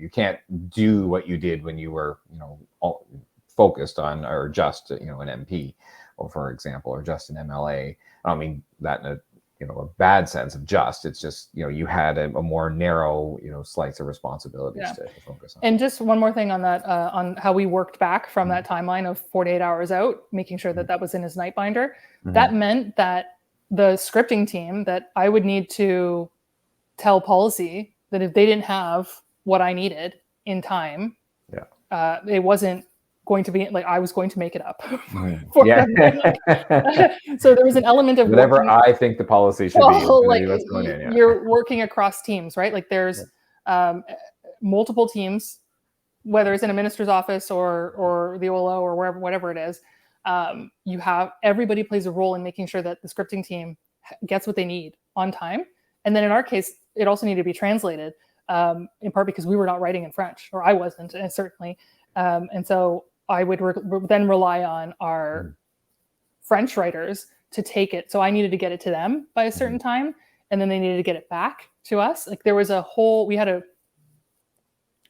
can't do what you did when you were focused on, or just an MP, or for example, or just an MLA. I don't mean that in a bad sense of just. It's just you had a more narrow slice of responsibilities to focus on. And just one more thing on that, on how we worked back from that timeline of 48 hours out, making sure that was in his night binder. That meant that the scripting team, that I would need to tell policy that if they didn't have what I needed in time, it wasn't going to be like I was going to make it up for them. So there was an element of whatever I think the policy should be. What's going in, You're working across teams, right? Like there's multiple teams, whether it's in a minister's office or the OLO or whatever it is. You have everybody plays a role in making sure that the scripting team gets what they need on time. And then in our case, it also needed to be translated, in part because we were not writing in French, or I wasn't, and certainly. And so I would then rely on our French writers to take it. So I needed to get it to them by a certain time, and then they needed to get it back to us. Like there was it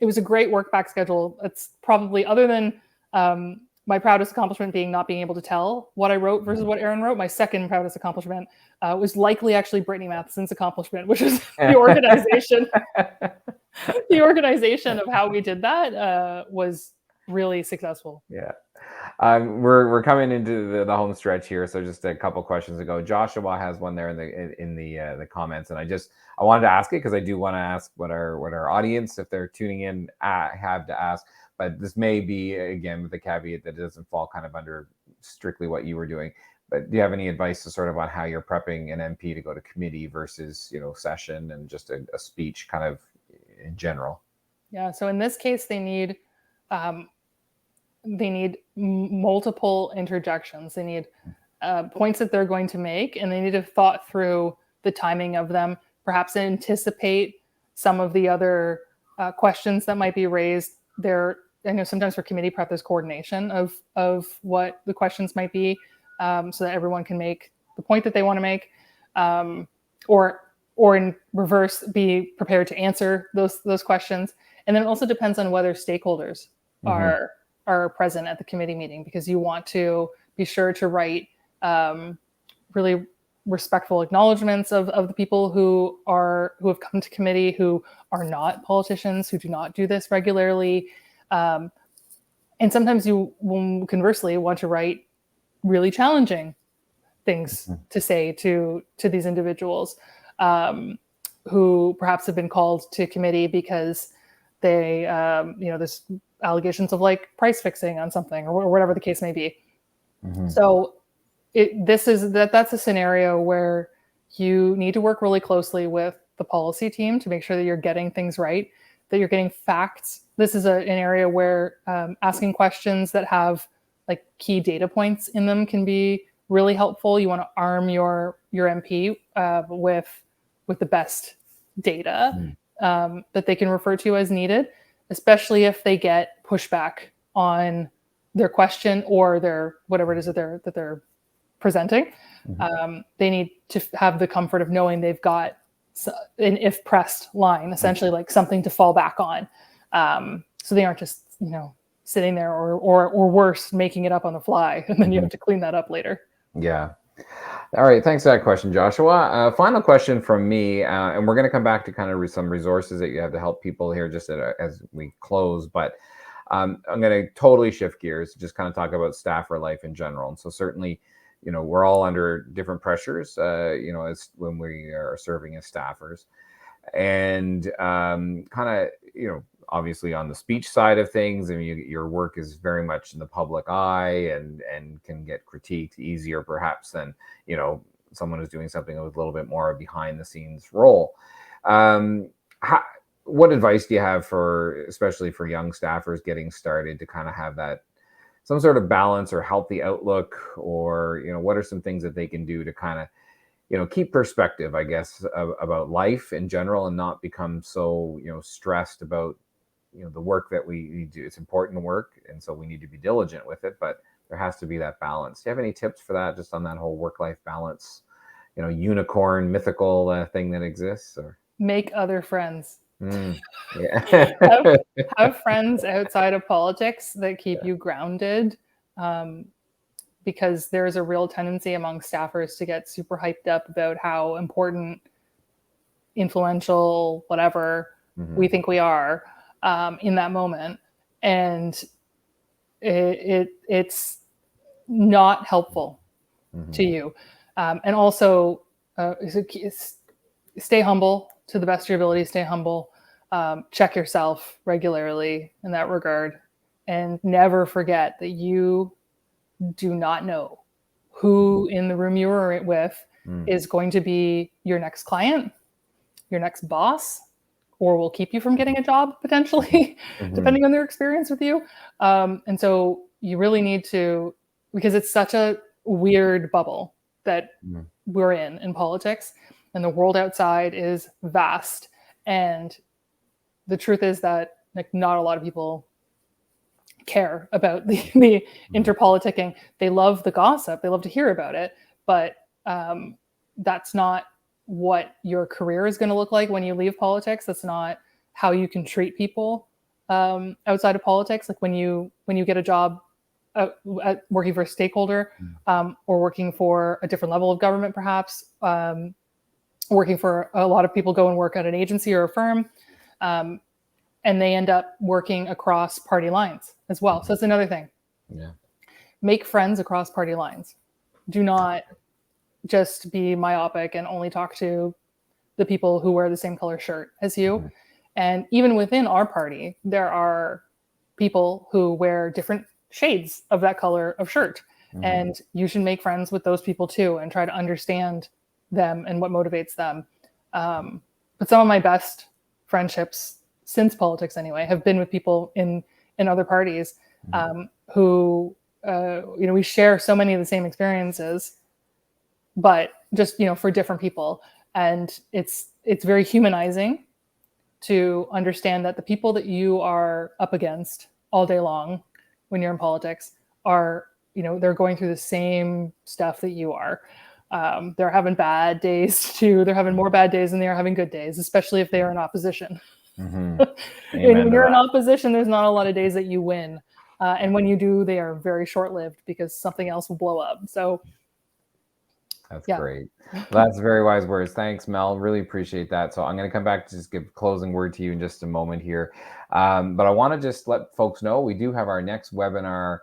was a great work back schedule. It's probably, other than my proudest accomplishment being not being able to tell what I wrote versus what Aaron wrote, my second proudest accomplishment was likely actually Brittany Matheson's accomplishment, which is the organization. The organization of how we did that was really successful. Yeah. We're coming into the home stretch here, so just a couple questions ago, Joshua has one there in the comments, and I wanted to ask it because I do want to ask what our audience, if they're tuning in, have to ask. But this may be, again, with the caveat that it doesn't fall kind of under strictly what you were doing. But do you have any advice to sort of on how you're prepping an MP to go to committee versus session and just a speech kind of in general? Yeah. So in this case, um, they need multiple interjections. They need points that they're going to make, and they need to thought through the timing of them, perhaps anticipate some of the other questions that might be raised. I know sometimes for committee prep, there's coordination of what the questions might be, so that everyone can make the point that they want to make, or in reverse, be prepared to answer those questions. And then it also depends on whether stakeholders are present at the committee meeting, because you want to be sure to write really respectful acknowledgments of the people who have come to committee, who are not politicians, who do not do this regularly. And sometimes you will conversely want to write really challenging things to say to these individuals who perhaps have been called to committee because they, there's allegations of like price fixing on something or whatever the case may be. So that's a scenario where you need to work really closely with the policy team to make sure that you're getting things right, that you're getting facts. This is an area where asking questions that have like key data points in them can be really helpful. You want to arm your MP with the best data that they can refer to as needed, especially if they get pushback on their question or their whatever it is that they're presenting. They need to have the comfort of knowing they've got an if pressed line, essentially like something to fall back on. So they aren't just, sitting there or worse, making it up on the fly, and then you have to clean that up later. Yeah. All right. Thanks for that question, Joshua. Final question from me, and we're going to come back to kind of some resources that you have to help people here just as we close. But I'm going to totally shift gears, just kind of talk about staffer life in general. And so certainly, we're all under different pressures, as when we are serving as staffers, and kind of, obviously on the speech side of things, I mean, your work is very much in the public eye and can get critiqued easier perhaps than, someone who's doing something with a little bit more behind the scenes role. What advice do you have especially for young staffers getting started, to kind of have that some sort of balance or healthy outlook, or, what are some things that they can do to kind of, keep perspective, I guess, about life in general, and not become so, stressed about, the work that we do. It's important work, and so we need to be diligent with it, but there has to be that balance. Do you have any tips for that, just on that whole work-life balance, unicorn mythical thing that exists? Or Make other friends. Yeah. have friends outside of politics that keep you grounded, because there's a real tendency among staffers to get super hyped up about how important, influential, whatever we think we are in that moment, and it's not helpful to you. And also, stay humble to the best of your ability. Stay humble. Check yourself regularly in that regard, and never forget that you do not know who in the room you are with is going to be your next client, your next boss, or will keep you from getting a job potentially, depending on their experience with you. And so you really need to, because it's such a weird bubble that we're in politics, and the world outside is vast. And the truth is that like not a lot of people care about the interpoliticking. They love the gossip. They love to hear about it, but that's not what your career is going to look like when you leave politics. That's not how you can treat people outside of politics. Like when you get a job working for a stakeholder, or working for a different level of government, perhaps working for a lot of people go and work at an agency or a firm. and they end up working across party lines as well. So that's another thing. Yeah. Make friends across party lines. Do not just be myopic and only talk to the people who wear the same color shirt as you. Mm-hmm. And even within our party, there are people who wear different shades of that color of shirt. Mm-hmm. And you should make friends with those people too and try to understand them and what motivates them. But some of my best friendships since politics anyway have been with people in other parties who we share so many of the same experiences, but just for different people. And it's very humanizing to understand that the people that you are up against all day long when you're in politics are, they're going through the same stuff that you are. They're having bad days too. They're having more bad days than they are having good days, especially if they are in opposition. Mm-hmm. And when you're in opposition, there's not a lot of days that you win. And when you do, they are very short-lived because something else will blow up. So that's great. That's very wise words. Thanks, Mel. Really appreciate that. So I'm going to come back to just give a closing word to you in just a moment here. But I want to just let folks know we do have our next webinar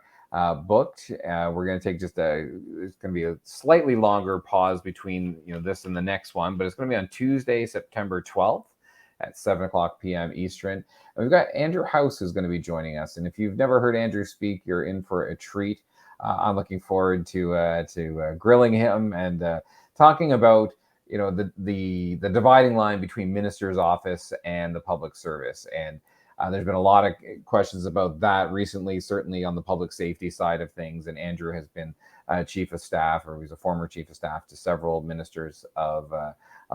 booked. We're going to take it's going to be a slightly longer pause between this and the next one, but it's going to be on Tuesday, September 12th at 7:00 p.m. Eastern. And we've got Andrew House who's going to be joining us. And if you've never heard Andrew speak, you're in for a treat. I'm looking forward to grilling him and talking about the dividing line between minister's office and the public service. And there's been a lot of questions about that recently, certainly on the public safety side of things. And Andrew has been chief of staff, or he's a former chief of staff to several ministers of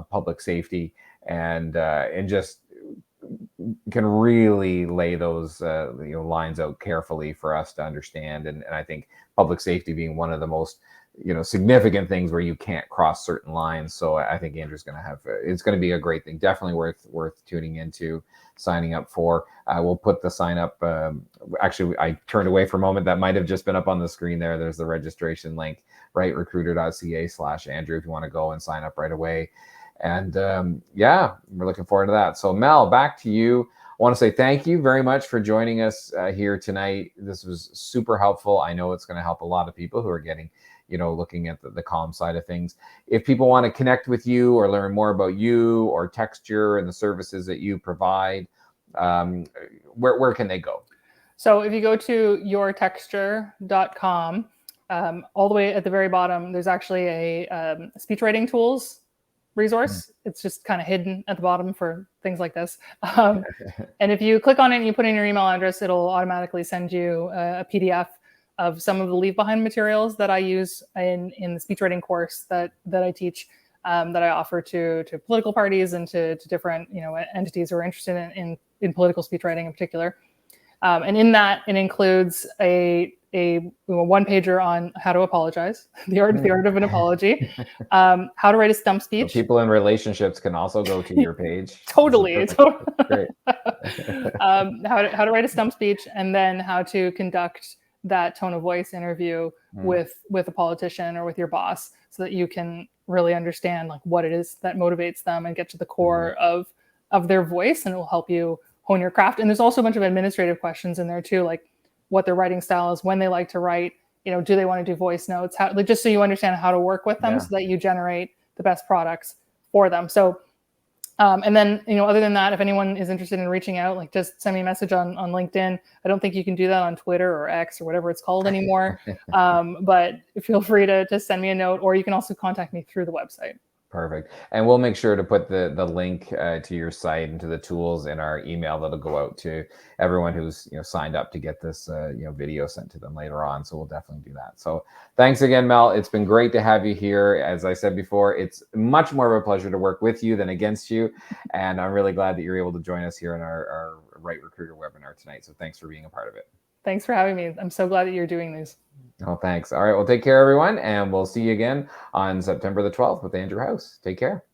public safety, and just can really lay those lines out carefully for us to understand. And I think public safety being one of the most significant things where you can't cross certain lines. So I think Andrew's going to have it's going to be a great thing. Definitely worth tuning into, signing up for. We'll put the sign up. Actually, I turned away for a moment. That might have just been up on the screen there. There's the registration link, rightrecruiter.ca/Andrew, if you want to go and sign up right away. And we're looking forward to that. So Mel, back to you. I want to say thank you very much for joining us here tonight. This was super helpful. I know it's going to help a lot of people who are getting, looking at the comm side of things. If people want to connect with you or learn more about you or Texture and the services that you provide, where can they go? So if you go to yourtexture.com, all the way at the very bottom, there's actually a speech writing tools resource. It's just kind of hidden at the bottom for things like this. And if you click on it and you put in your email address, it'll automatically send you a PDF of some of the leave behind materials that I use in the speech writing course that I teach, that I offer to political parties and to different entities who are interested in political speech writing in particular. And in that, it includes a one-pager on how to apologize, the art of an apology, how to write a stump speech. So people in relationships can also go to your page. Totally. Great. How to write a stump speech, and then how to conduct that tone of voice interview with a politician or with your boss, so that you can really understand what it is that motivates them and get to the core of their voice, and it will help you hone your craft. And there's also a bunch of administrative questions in there too, like what their writing style is, when they like to write, do they want to do voice notes, just so you understand how to work with them so that you generate the best products for them. So, and then, other than that, if anyone is interested in reaching out, just send me a message on LinkedIn. I don't think you can do that on Twitter or X or whatever it's called anymore. But feel free to send me a note, or you can also contact me through the website. Perfect. And we'll make sure to put the link to your site and to the tools in our email that'll go out to everyone who's signed up to get this video sent to them later on. So we'll definitely do that. So thanks again, Mel. It's been great to have you here. As I said before, it's much more of a pleasure to work with you than against you. And I'm really glad that you're able to join us here in our Right Recruiter webinar tonight. So thanks for being a part of it. Thanks for having me. I'm so glad that you're doing these. Oh, thanks. All right. Well, take care, everyone. And we'll see you again on September the 12th with Andrew House. Take care.